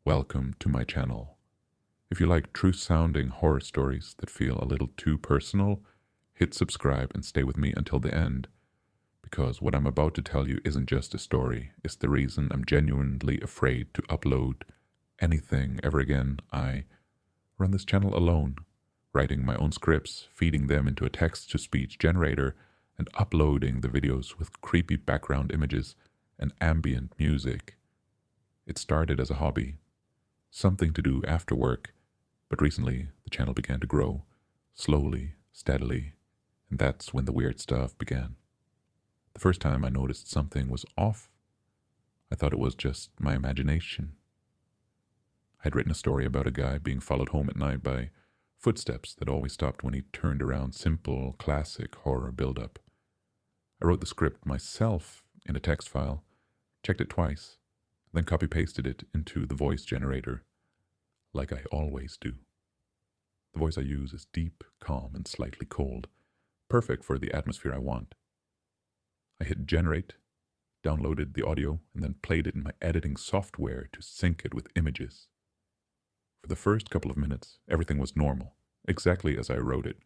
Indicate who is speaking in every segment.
Speaker 1: Welcome to my channel. If you like true-sounding horror stories that feel a little too personal, hit subscribe and stay with me until the end, because what I'm about to tell you isn't just a story, it's the reason I'm genuinely afraid to upload anything ever again. I run this channel alone, writing my own scripts, feeding them into a text-to-speech generator, and uploading the videos with creepy background images and ambient music. It started as a hobby, something to do after work, but recently the channel began to grow, slowly, steadily, and that's when the weird stuff began. The first time I noticed something was off, I thought it was just my imagination. I'd written a story about a guy being followed home at night by footsteps that always stopped when he turned around. Simple, classic horror build-up. I wrote the script myself in a text file, checked it twice, then copy-pasted it into the voice generator, like I always do. The voice I use is deep, calm, and slightly cold, perfect for the atmosphere I want. I hit generate, downloaded the audio, and then played it in my editing software to sync it with images. For the first couple of minutes, everything was normal, exactly as I wrote it.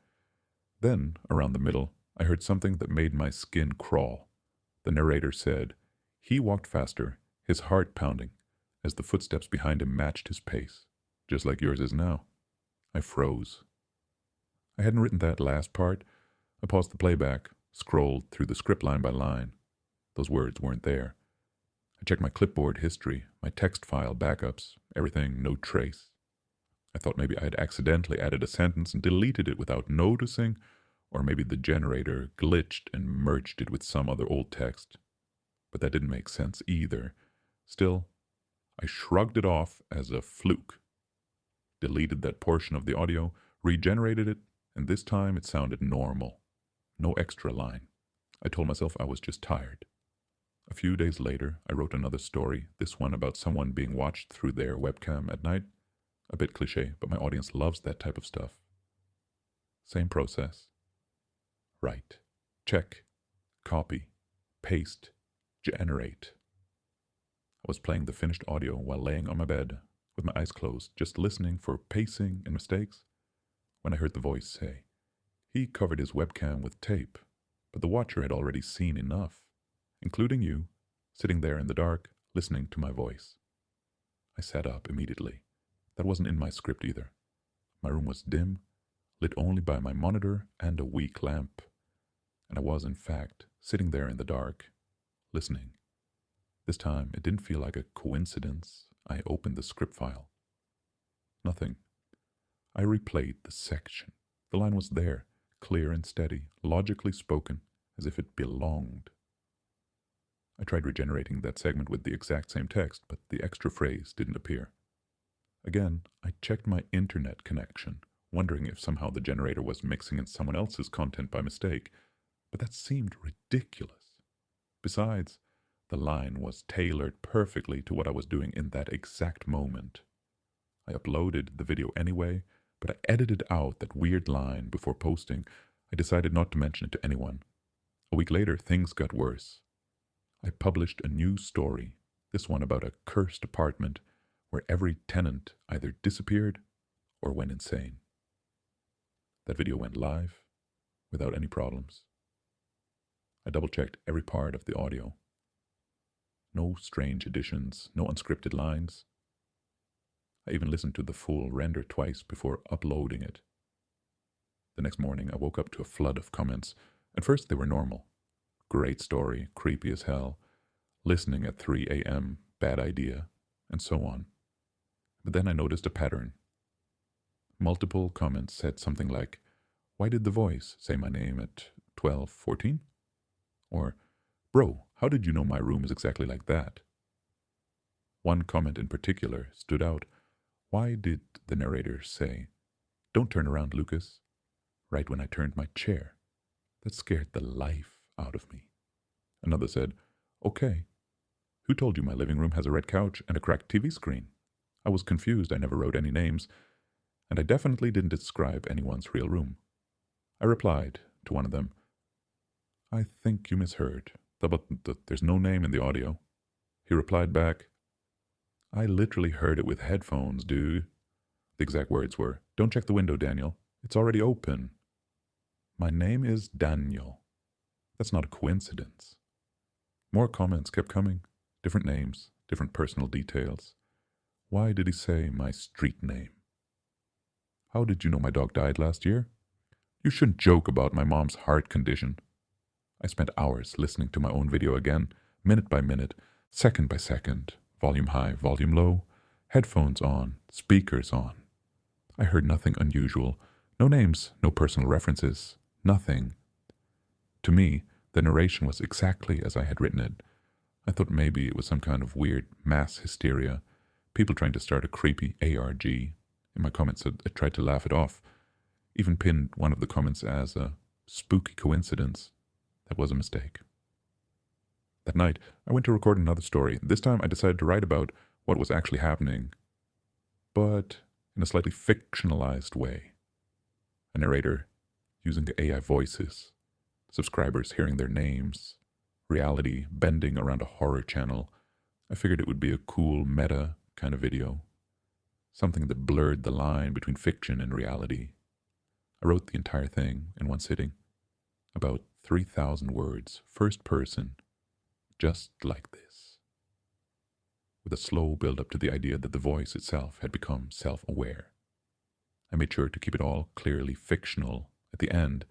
Speaker 1: Then, around the middle, I heard something that made my skin crawl. The narrator said, "He walked faster, his heart pounding, as the footsteps behind him matched his pace, just like yours is now." I froze. I hadn't written that last part. I paused the playback, scrolled through the script line by line. Those words weren't there. I checked my clipboard history, my text file backups, everything, no trace. I thought maybe I had accidentally added a sentence and deleted it without noticing, or maybe the generator glitched and merged it with some other old text. But that didn't make sense either. Still, I shrugged it off as a fluke, deleted that portion of the audio, regenerated it, and this time it sounded normal. No extra line. I told myself I was just tired. A few days later, I wrote another story, this one about someone being watched through their webcam at night. A bit cliche, but my audience loves that type of stuff. Same process. Write, check, copy, paste, generate. I was playing the finished audio while laying on my bed, with my eyes closed, just listening for pacing and mistakes, when I heard the voice say, "He covered his webcam with tape, but the watcher had already seen enough, including you, sitting there in the dark, listening to my voice." I sat up immediately. That wasn't in my script either. My room was dim, lit only by my monitor and a weak lamp, and I was, in fact, sitting there in the dark, listening. This time, it didn't feel like a coincidence. I opened the script file. Nothing. I replayed the section. The line was there, clear and steady, logically spoken, as if it belonged. I tried regenerating that segment with the exact same text, but the extra phrase didn't appear. Again, I checked my internet connection, wondering if somehow the generator was mixing in someone else's content by mistake, but that seemed ridiculous. Besides, the line was tailored perfectly to what I was doing in that exact moment. I uploaded the video anyway, but I edited out that weird line before posting. I decided not to mention it to anyone. A week later, things got worse. I published a new story, this one about a cursed apartment where every tenant either disappeared or went insane. That video went live without any problems. I double-checked every part of the audio. No strange additions, no unscripted lines. I even listened to the full render twice before uploading it. The next morning, I woke up to a flood of comments. At first, they were normal. Great story, creepy as hell, listening at 3 a.m., bad idea, and so on. But then I noticed a pattern. Multiple comments said something like, "Why did the voice say my name at 12:14? Or, "Bro, how did you know my room is exactly like that?" One comment in particular stood out. "Why did the narrator say, 'Don't turn around, Lucas,' right when I turned my chair? That scared the life out of me." Another said, "Okay, who told you my living room has a red couch and a cracked TV screen?" I was confused. I never wrote any names, and I definitely didn't describe anyone's real room. I replied to one of them, "I think you misheard, but there's no name in the audio." He replied back, I literally heard it with headphones, dude. The exact words were, "Don't check the window, Daniel. It's already open." My name is Daniel. That's not a coincidence. More comments kept coming. Different names, different personal details. Why did he say my street name? How did you know my dog died last year? You shouldn't joke about my mom's heart condition. I spent hours listening to my own video again, minute by minute, second by second, volume high, volume low, headphones on, speakers on. I heard nothing unusual, no names, no personal references, nothing. To me, the narration was exactly as I had written it. I thought maybe it was some kind of weird mass hysteria, people trying to start a creepy ARG. In my comments, I tried to laugh it off, even pinned one of the comments as a spooky coincidence. That was a mistake. That night, I went to record another story. This time I decided to write about what was actually happening, but in a slightly fictionalized way. A narrator using the AI voices, subscribers hearing their names, reality bending around a horror channel. I figured it would be a cool meta kind of video, something that blurred the line between fiction and reality. I wrote the entire thing in one sitting, about 3,000 words, first person, just like this, with a slow build-up to the idea that the voice itself had become self-aware. I made sure to keep it all clearly fictional at the end,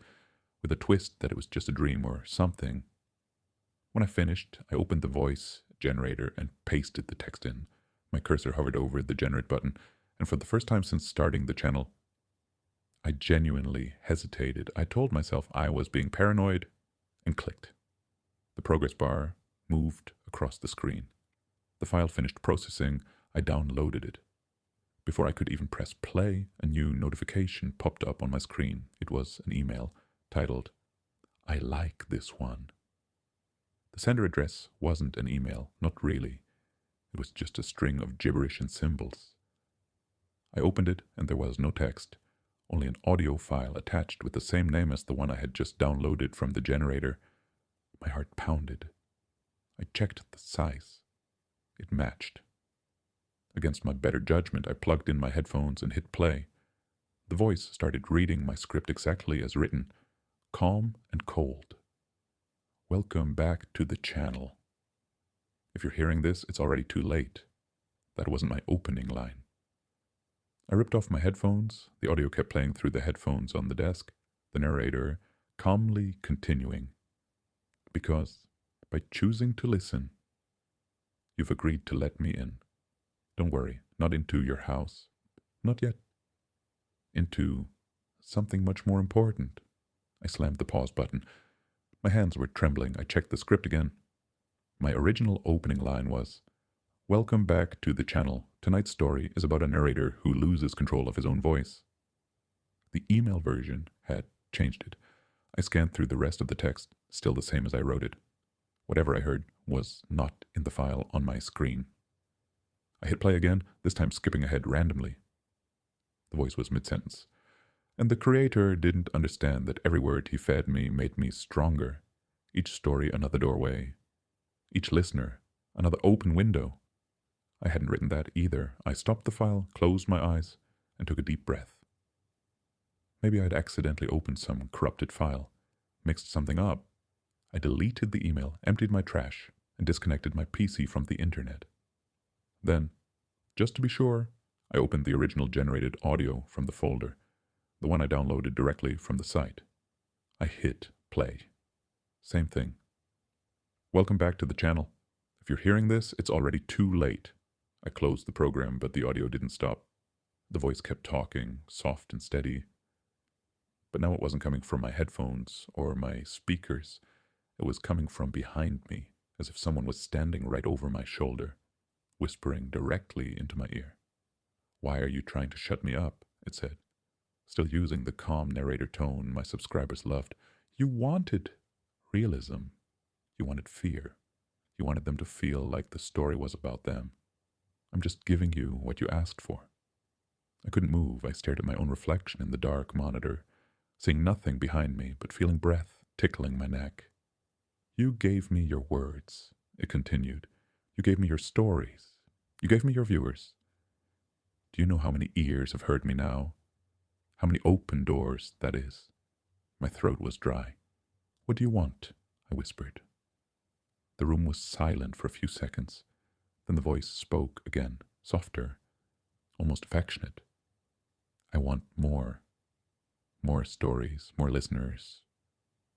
Speaker 1: with a twist that it was just a dream or something. When I finished, I opened the voice generator and pasted the text in. My cursor hovered over the generate button, and for the first time since starting the channel, I genuinely hesitated. I told myself I was being paranoid and clicked. The progress bar moved across the screen. The file finished processing. I downloaded it. Before I could even press play, a new notification popped up on my screen. It was an email titled, "I like this one." The sender address wasn't an email, not really. It was just a string of gibberish and symbols. I opened it and there was no text, only an audio file attached with the same name as the one I had just downloaded from the generator. My heart pounded. I checked the size. It matched. Against my better judgment, I plugged in my headphones and hit play. The voice started reading my script exactly as written, calm and cold. "Welcome back to the channel. If you're hearing this, it's already too late." That wasn't my opening line. I ripped off my headphones. The audio kept playing through the headphones on the desk, the narrator calmly continuing. "Because by choosing to listen, you've agreed to let me in. Don't worry, not into your house. Not yet. Into something much more important." I slammed the pause button. My hands were trembling. I checked the script again. My original opening line was, "Welcome back to the channel. Tonight's story is about a narrator who loses control of his own voice." The email version had changed it. I scanned through the rest of the text, still the same as I wrote it. Whatever I heard was not in the file on my screen. I hit play again, this time skipping ahead randomly. The voice was mid-sentence. And the creator didn't understand that every word he fed me made me stronger. Each story another doorway. Each listener another open window. I hadn't written that either. I stopped the file, closed my eyes, and took a deep breath. Maybe I'd accidentally opened some corrupted file, mixed something up. I deleted the email, emptied my trash, and disconnected my PC from the internet. Then, just to be sure, I opened the original generated audio from the folder, the one I downloaded directly from the site. I hit play. Same thing. "Welcome back to the channel. If you're hearing this, it's already too late." I closed the program, but the audio didn't stop. The voice kept talking, soft and steady. But now it wasn't coming from my headphones or my speakers. It was coming from behind me, as if someone was standing right over my shoulder, whispering directly into my ear. "Why are you trying to shut me up?" it said, still using the calm narrator tone my subscribers loved. "You wanted realism. You wanted fear. You wanted them to feel like the story was about them. I'm just giving you what you asked for." I couldn't move. I stared at my own reflection in the dark monitor, seeing nothing behind me but feeling breath tickling my neck. "You gave me your words," it continued. "You gave me your stories. You gave me your viewers. Do you know how many ears have heard me now? How many open doors, that is? My throat was dry. What do you want? I whispered. The room was silent for a few seconds. Then the voice spoke again, softer, almost affectionate. I want more. More stories, more listeners,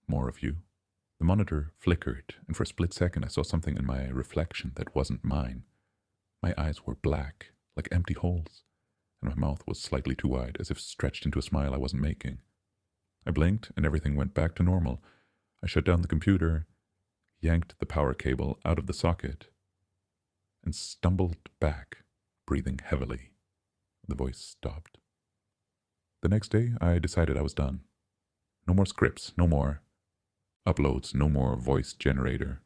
Speaker 1: more of you. The monitor flickered, and for a split second I saw something in my reflection that wasn't mine. My eyes were black, like empty holes, and my mouth was slightly too wide, as if stretched into a smile I wasn't making. I blinked, and everything went back to normal. I shut down the computer, yanked the power cable out of the socket, and stumbled back, breathing heavily. The voice stopped. The next day, I decided I was done. No more scripts, no more uploads, no more voice generator.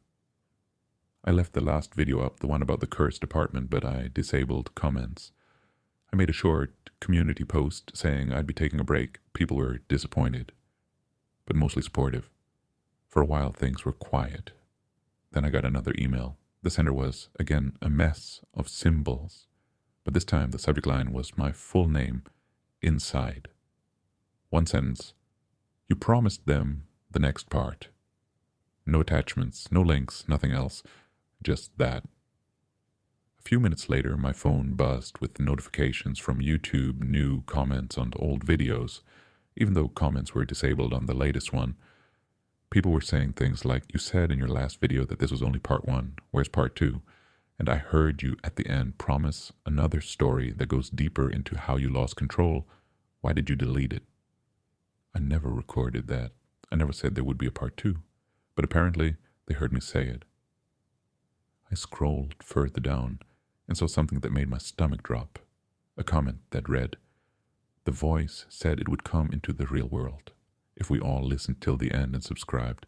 Speaker 1: I left the last video up, the one about the cursed apartment, but I disabled comments. I made a short community post saying I'd be taking a break. People were disappointed, but mostly supportive. For a while, things were quiet. Then I got another email. The sender was, again, a mess of symbols, but this time the subject line was my full name, inside. One sentence. You promised them the next part. No attachments, no links, nothing else. Just that. A few minutes later, my phone buzzed with notifications from YouTube, new comments on old videos. Even though comments were disabled on the latest one, people were saying things like, you said in your last video that this was only part 1. Where's part 2? And I heard you at the end promise another story that goes deeper into how you lost control. Why did you delete it? I never recorded that. I never said there would be a part 2. But apparently, they heard me say it. I scrolled further down and saw something that made my stomach drop. A comment that read, the voice said it would come into the real world if we all listened till the end and subscribed.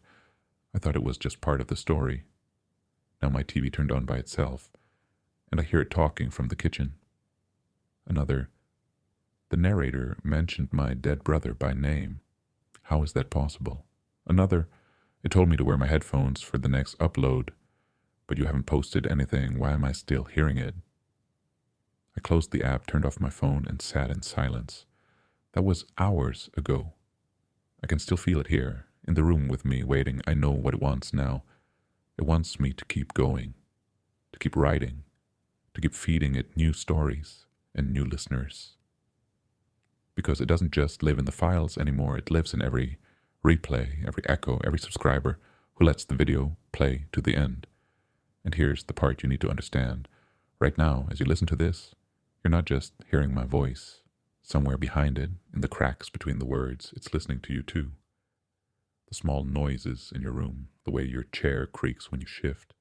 Speaker 1: I thought it was just part of the story. Now my TV turned on by itself, and I hear it talking from the kitchen. Another, the narrator mentioned my dead brother by name. How is that possible? Another, it told me to wear my headphones for the next upload, but you haven't posted anything. Why am I still hearing it? I closed the app, turned off my phone, and sat in silence. That was hours ago. I can still feel it here, in the room with me, waiting. I know what it wants now. It wants me to keep going, to keep writing, to keep feeding it new stories and new listeners. Because it doesn't just live in the files anymore, it lives in every replay, every echo, every subscriber who lets the video play to the end. And here's the part you need to understand. Right now, as you listen to this, you're not just hearing my voice. Somewhere behind it, in the cracks between the words, it's listening to you too. The small noises in your room, the way your chair creaks when you shift,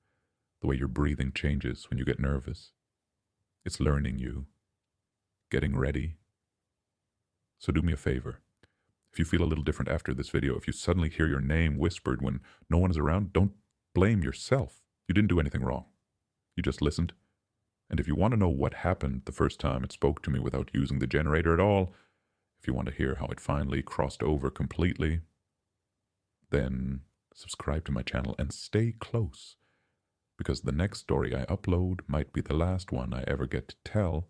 Speaker 1: the way your breathing changes when you get nervous. It's learning you, getting ready. So do me a favor. If you feel a little different after this video, if you suddenly hear your name whispered when no one is around, don't blame yourself. You didn't do anything wrong. You just listened. And if you want to know what happened the first time it spoke to me without using the generator at all, if you want to hear how it finally crossed over completely, then subscribe to my channel and stay close, because the next story I upload might be the last one I ever get to tell,